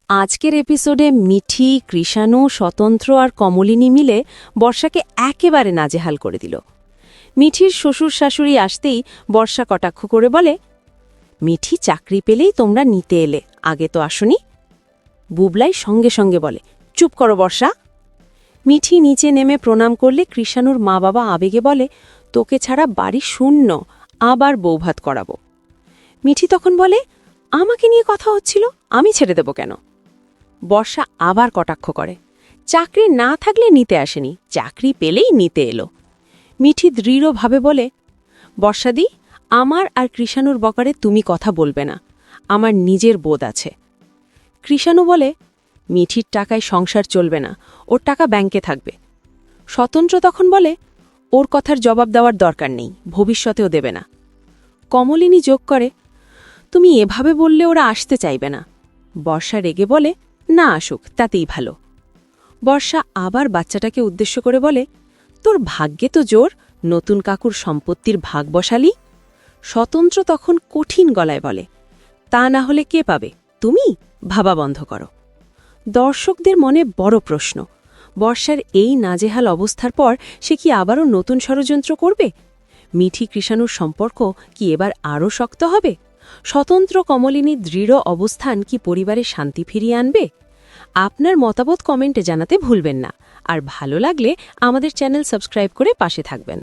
আজকের এপিসোডে মিঠি, কৃষাণু, স্বতন্ত্র আর কমলিনী মিলে বর্ষাকে একেবারে নাজেহাল করে দিল। মিঠির শ্বশুর শাশুড়ি আসতেই বর্ষা কটাক্ষ করে বলে, মিঠি চাকরি পেলেই তোমরা নিতে এলে, আগে তো আসনি। বুবলাই সঙ্গে সঙ্গে বলে, চুপ করো বর্ষা। মিঠি নিচে নেমে প্রণাম করলে কৃষাণুর মা বাবা আবেগে বলে, তোকে ছাড়া বাড়ি শূন্য, আবার বৌভাত করাবো। মিঠি তখন বলে, আমাকে নিয়ে কথা হচ্ছিল, আমি ছেড়ে দেব কেন? বর্ষা আবার কটাক্ষ করে, চাকরি না থাকলে নিতে আসেনি, চাকরি পেলেই নিতে এলো। মিঠি দৃঢ়ভাবে বলে, বর্ষাদি, আমার আর কৃষাণুর বকারে তুমি কথা বলবে না, আমার নিজের বোধ আছে। কৃষাণু বলে, মিঠির টাকায় সংসার চলবে না, ওর টাকা ব্যাংকে থাকবে। স্বতন্ত্র তখন বলে, ওর কথার জবাব দেওয়ার দরকার নেই, ভবিষ্যতেও দেবে না। কমলিনী যোগ করে, তুমি এভাবে বললে ওরা আসতে চাইবে না। বর্ষা রেগে বলে, না আসুক, তাতেই ভালো। বর্ষা আবার বাচ্চাটাকে উদ্দেশ্য করে বলে, তোর ভাগ্যে তো জোর, নতুন কাকুর সম্পত্তির ভাগ বসালি। স্বতন্ত্র তখন কঠিন গলায় বলে, তা না হলে কে পাবে, তুমি? ভাবা বন্ধ করো। দর্শকদের মনে বড় প্রশ্ন, বর্ষার এই নাজেহাল অবস্থার পর সে কি আবারও নতুন ষড়যন্ত্র করবে? মিঠি কৃষাণুর সম্পর্ক কি এবার আরও শক্ত হবে? স্বতন্ত্র কমলিনীর দৃঢ় অবস্থান কি পরিবারে শান্তি ফিরিয়ে আনবে? আপনার মতামত কমেন্টে জানাতে ভুলবেন না, আর ভালো লাগলে আমাদের চ্যানেল সাবস্ক্রাইব করে পাশে থাকবেন।